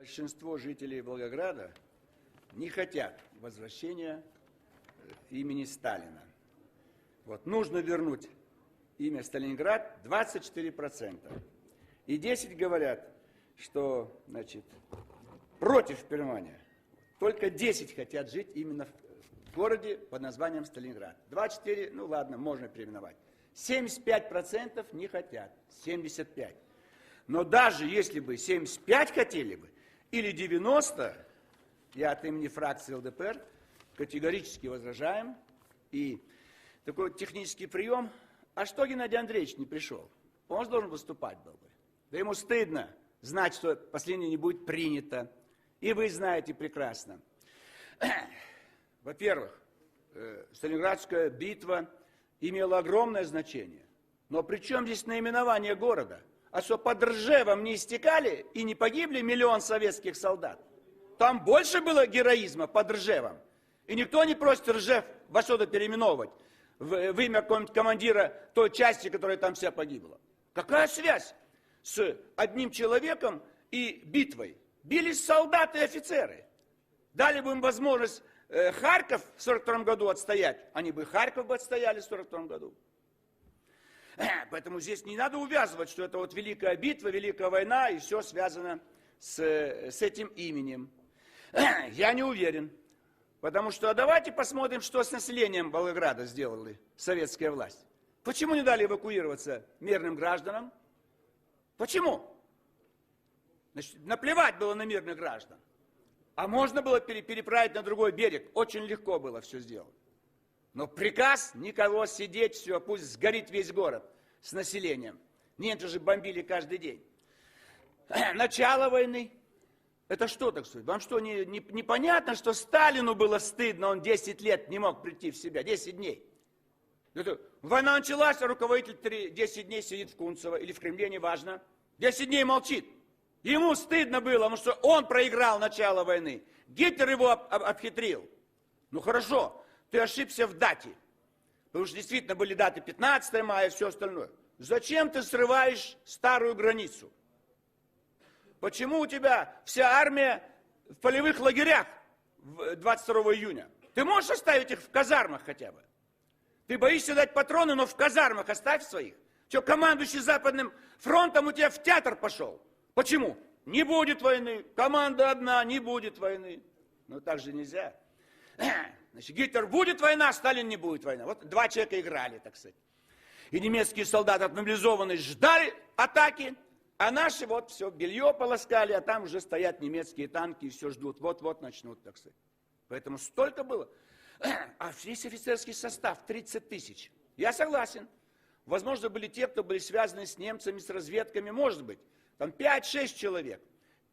большинство жителей Волгограда не хотят возвращения имени Сталина. Вот, нужно вернуть имя Сталинград 24%. И 10 говорят, что, значит, против переименования. Только 10 хотят жить именно в городе под названием Сталинград. 24, ну ладно, можно переименовать. 75% не хотят, 75%. Но даже если бы 75 хотели бы, или 90, я от имени фракции ЛДПР категорически возражаем. И такой технический прием. А что Геннадий Андреевич не пришел? Он же должен выступать был бы. Да ему стыдно знать, что последнее не будет принято. И вы знаете прекрасно. Во-первых, Сталинградская битва имела огромное значение. Но при чем здесь наименование города? А что под Ржевом не истекали и не погибли 1 миллион советских солдат? Там больше было героизма под Ржевом. И никто не просит Ржев во что-то переименовывать в имя какого-нибудь командира той части, которая там вся погибла. Какая связь с одним человеком и битвой? Бились солдаты и офицеры. Дали бы им возможность Харьков в 1942 году отстоять, они бы Харьков бы отстояли в 1942 году. Поэтому здесь не надо увязывать, что это вот великая битва, великая война, и все связано с этим именем. Я не уверен. Потому что давайте посмотрим, что с населением Волгограда сделали советская власть. Почему не дали эвакуироваться мирным гражданам? Почему? Значит, наплевать было на мирных граждан. А можно было переправить на другой берег. Очень легко было все сделать. Но приказ никого сидеть, все, пусть сгорит весь город с населением. Немцы же бомбили каждый день. Начало войны. Это что, так сказать? Вам что, непонятно, что Сталину было стыдно, он 10 лет не мог прийти в себя, 10 дней. Война началась, а руководитель 10 дней сидит в Кунцево или в Кремле, неважно. 10 дней молчит. Ему стыдно было, потому что он проиграл начало войны. Гитлер его обхитрил. Ну хорошо, ты ошибся в дате. Потому что действительно были даты 15 мая и все остальное. Зачем ты срываешь старую границу? Почему у тебя вся армия в полевых лагерях 22 июня? Ты можешь оставить их в казармах хотя бы? Ты боишься дать патроны, но в казармах оставь своих. Что, командующий Западным фронтом у тебя в театр пошел? Почему? Не будет войны. Команда одна, не будет войны. Ну так же нельзя. Значит, Гитлер будет война, Сталин не будет война. Вот два человека играли, так сказать. И немецкие солдаты отмобилизованные ждали атаки. А наши вот все, белье полоскали, а там уже стоят немецкие танки и все ждут. Вот-вот начнут, так сказать. Поэтому столько было. А весь офицерский состав 30 тысяч. Я согласен. Возможно, были те, кто были связаны с немцами, с разведками, может быть. Там 5-6 человек,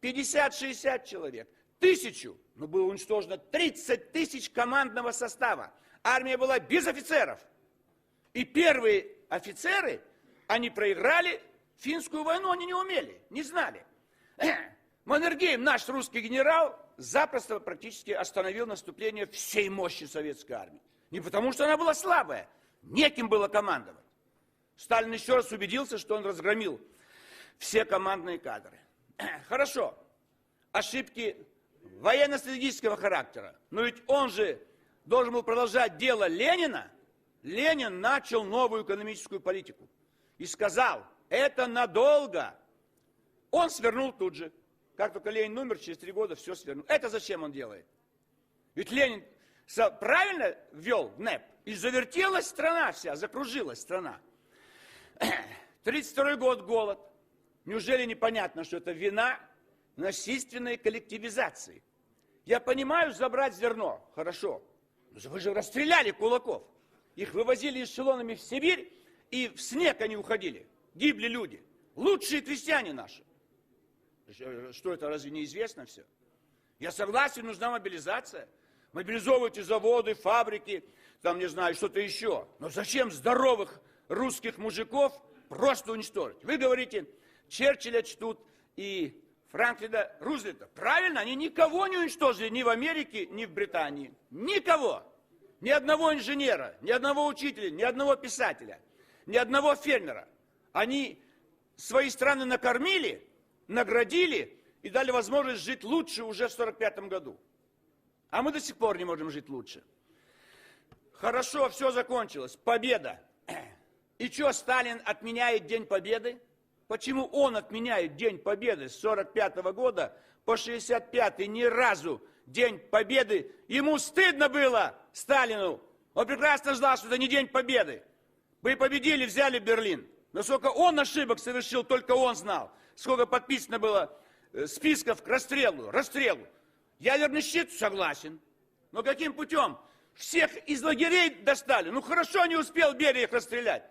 50-60 человек, 1000. Но было уничтожено 30 тысяч командного состава. Армия была без офицеров. И первые офицеры, они проиграли. Финскую войну они не умели, не знали. Маннергейм, наш русский генерал, запросто практически остановил наступление всей мощи советской армии. Не потому, что она была слабая, неким было командовать. Сталин еще раз убедился, что он разгромил все командные кадры. Хорошо, ошибки военно-стратегического характера. Но ведь он же должен был продолжать дело Ленина. Ленин начал новую экономическую политику и сказал: это надолго. Он свернул тут же. Как только Ленин умер, через 3 года все свернул. Это зачем он делает? Ведь Ленин правильно ввел НЭП? И завертелась страна вся, закружилась страна. 1932 год, голод. Неужели непонятно, что это вина насильственной коллективизации? Я понимаю, забрать зерно, хорошо. Но вы же расстреляли кулаков. Их вывозили эшелонами в Сибирь, и в снег они уходили. Гибли люди. Лучшие крестьяне наши. Что это, разве не известно все? Я согласен, нужна мобилизация. Мобилизовывайте заводы, фабрики, там, не знаю, что-то еще. Но зачем здоровых русских мужиков просто уничтожить? Вы говорите, Черчилля чтут и Франклина Рузвельта. Правильно, они никого не уничтожили ни в Америке, ни в Британии. Никого. Ни одного инженера, ни одного учителя, ни одного писателя, ни одного фермера. Они свои страны накормили, наградили и дали возможность жить лучше уже в 1945 году. А мы до сих пор не можем жить лучше. Хорошо, все закончилось. Победа. И что, Сталин отменяет День Победы? Почему он отменяет День Победы с 1945 года по 1965 ни разу День Победы? Ему стыдно было, Сталину. Он прекрасно знал, что это не День Победы. Вы победили, взяли Берлин. Но сколько он ошибок совершил, только он знал. Сколько подписано было списков к расстрелу. Ядерный щит, согласен. Но каким путем? Всех из лагерей достали. Ну хорошо, не успел Берия их расстрелять.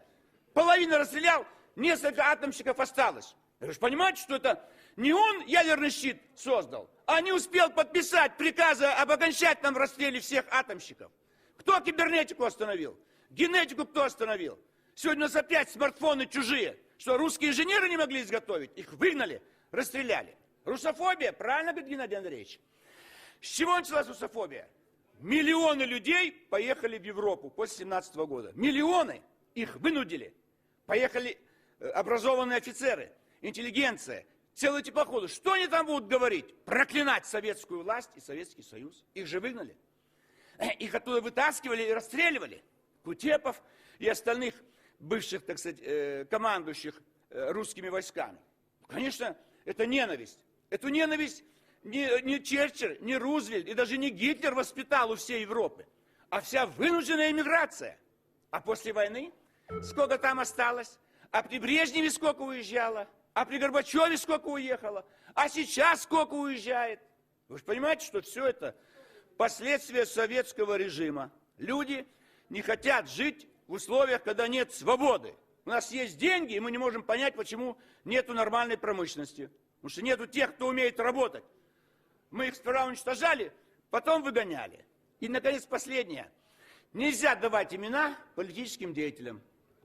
Половину расстрелял, несколько атомщиков осталось. Вы же понимаете, что это не он ядерный щит создал, а не успел подписать приказы об окончательном расстреле всех атомщиков. Кто кибернетику остановил? Генетику кто остановил? Сегодня у нас опять смартфоны чужие. Что, русские инженеры не могли изготовить? Их выгнали, расстреляли. Русофобия, правильно говорит Геннадий Андреевич? С чего началась русофобия? Миллионы людей поехали в Европу после 17 года. Миллионы их вынудили. Поехали образованные офицеры, интеллигенция, целые теплоходы. Что они там будут говорить? Проклинать советскую власть и Советский Союз. Их же выгнали. Их оттуда вытаскивали и расстреливали. Кутепов и остальных бывших, так сказать, командующих русскими войсками. Конечно, это ненависть. Эту ненависть не Черчилль, не Рузвельт и даже не Гитлер воспитал у всей Европы, а вся вынужденная эмиграция. А после войны сколько там осталось? А при Брежневе сколько уезжало? А при Горбачеве сколько уехало? А сейчас сколько уезжает? Вы же понимаете, что все это последствия советского режима. Люди не хотят жить в условиях, когда нет свободы. У нас есть деньги, и мы не можем понять, почему нету нормальной промышленности. Потому что нету тех, кто умеет работать. Мы их сперва уничтожали, потом выгоняли. И, наконец, последнее. Нельзя давать имена политическим деятелям.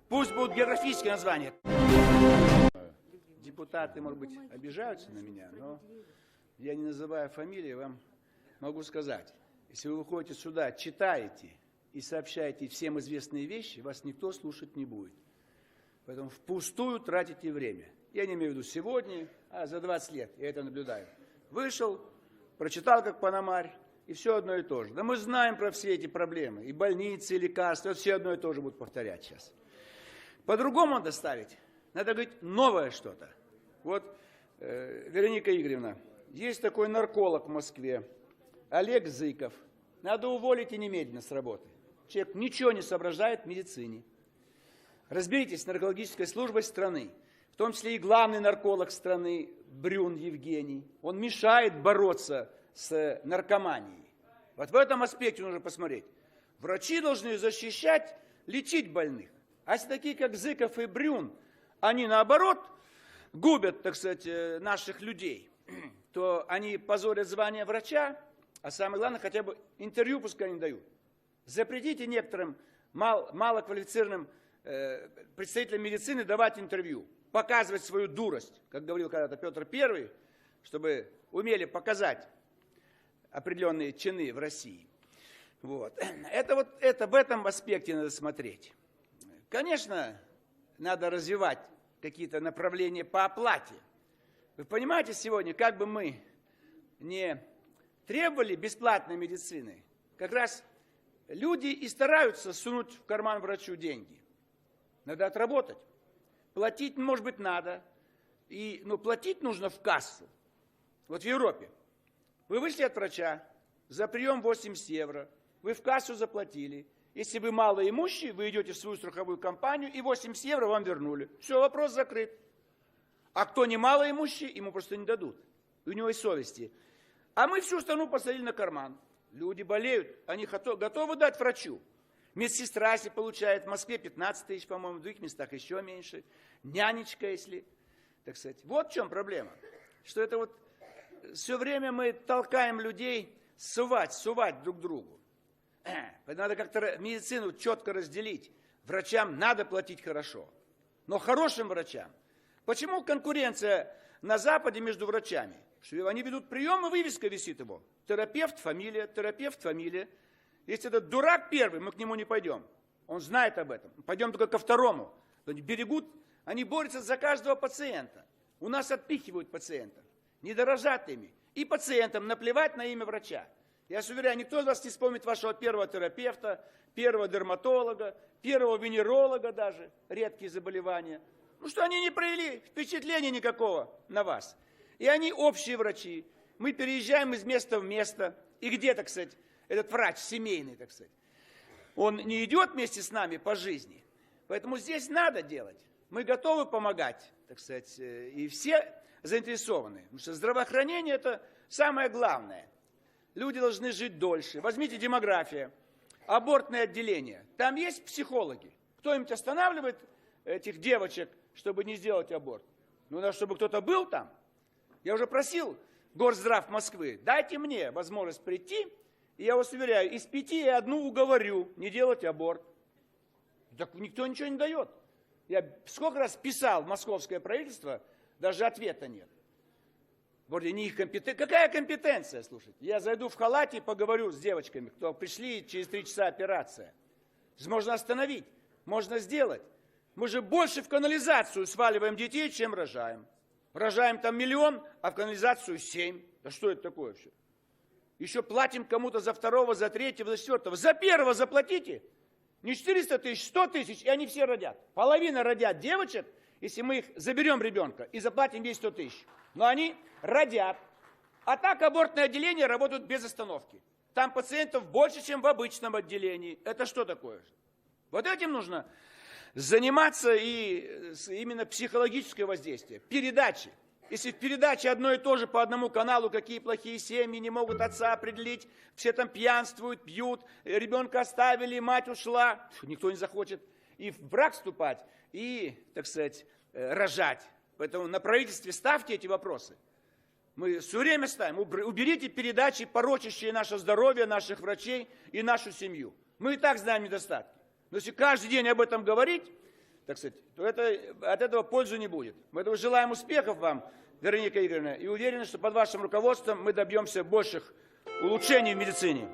Пусть будут географические названия. Депутаты, может быть, обижаются на меня, но я, не называя фамилии, вам могу сказать. Если вы выходите сюда, читаете и сообщаете всем известные вещи, вас никто слушать не будет. Поэтому впустую тратите время. Я не имею в виду сегодня, а за 20 лет я это наблюдаю. Вышел, прочитал как Пономарь, и все одно и то же. Да мы знаем про все эти проблемы, и больницы, и лекарства, все одно и то же будут повторять сейчас. По-другому надо ставить, надо говорить новое что-то. Вот, Вероника Игоревна, есть такой нарколог в Москве, Олег Зыков. Надо уволить и немедленно с работы. Человек ничего не соображает в медицине. Разберитесь с наркологической службой страны, в том числе и главный нарколог страны Брюн Евгений. Он мешает бороться с наркоманией. Вот в этом аспекте нужно посмотреть. Врачи должны защищать, лечить больных. А если такие, как Зыков и Брюн, они наоборот губят, так сказать, наших людей, то они позорят звание врача, а самое главное, хотя бы интервью пускай не дают. Запретите некоторым малоквалифицированным представителям медицины давать интервью, показывать свою дурость, как говорил когда-то Петр I, чтобы умели показать определенные чины в России. Вот. Это в этом аспекте надо смотреть. Конечно, надо развивать какие-то направления по оплате. Вы понимаете сегодня, как бы мы не требовали бесплатной медицины, как раз люди и стараются сунуть в карман врачу деньги. Надо отработать. Платить, может быть, надо, но платить нужно в кассу. Вот в Европе. Вы вышли от врача, за прием 80 евро, вы в кассу заплатили. Если вы малоимущий, вы идете в свою страховую компанию, и 80 евро вам вернули. Все, вопрос закрыт. А кто не малоимущий, ему просто не дадут. У него есть совести. А мы всю страну посадили на карман. Люди болеют, они готовы дать врачу. Медсестра, если получает, в Москве 15 тысяч, по-моему, в других местах еще меньше. Нянечка, если, так сказать. Вот в чем проблема. Что это вот все время мы толкаем людей сувать друг другу. Надо как-то медицину четко разделить. Врачам надо платить хорошо. Но хорошим врачам. Почему конкуренция на Западе между врачами? Что они ведут прием, и вывеска висит его. Терапевт, фамилия, терапевт, фамилия. Если этот дурак первый, мы к нему не пойдем. Он знает об этом. Пойдем только ко второму. Они берегут, они борются за каждого пациента. У нас отпихивают пациентов. не дорожат ими. И пациентам наплевать на имя врача. Я вас уверяю, никто из вас не вспомнит вашего первого терапевта, первого дерматолога, первого венеролога даже, редкие заболевания. Ну что они не провели впечатления никакого на вас. И они общие врачи. Мы переезжаем из места в место. И где, так сказать, этот врач семейный, так сказать, он не идет вместе с нами по жизни. Поэтому здесь надо делать. Мы готовы помогать, так сказать, и все заинтересованы. Потому что здравоохранение – это самое главное. Люди должны жить дольше. Возьмите демография, абортное отделение. Там есть психологи. Кто-нибудь останавливает этих девочек, чтобы не сделать аборт? Ну, надо, чтобы кто-то был там. Я уже просил Горздрав Москвы, дайте мне возможность прийти, и я вас уверяю, из 5 я одну уговорю не делать аборт. Так никто ничего не дает. Я сколько раз писал в московское правительство, даже ответа нет. Вроде не их компетенция. Какая компетенция, слушайте? Я зайду в халате и поговорю с девочками, кто пришли, через 3 часа операция. Можно остановить, можно сделать. Мы же больше в канализацию сваливаем детей, чем рожаем. Рожаем там 1 миллион, а в канализацию 7. Да что это такое вообще? Еще платим кому-то за 2-го, за 3-го, за 4-го. За 1-го заплатите. Не 400 тысяч, 100 тысяч, и они все родят. Половина родят девочек, если мы их заберем ребенка и заплатим ей 100 тысяч. Но они родят. А так абортные отделения работают без остановки. Там пациентов больше, чем в обычном отделении. Это что такое? Вот этим нужно заниматься, и именно психологическое воздействие. Передачи. Если в передаче одно и то же по одному каналу, какие плохие семьи, не могут отца определить, все там пьянствуют, пьют, ребенка оставили, мать ушла, никто не захочет и в брак вступать, и, так сказать, рожать. Поэтому на правительстве ставьте эти вопросы. Мы все время ставим. Уберите передачи, порочащие наше здоровье, наших врачей и нашу семью. Мы и так знаем недостатки. Но если каждый день об этом говорить, так сказать, то от этого пользы не будет. Мы этого желаем успехов вам, Вероника Игоревна, и уверены, что под вашим руководством мы добьемся больших улучшений в медицине.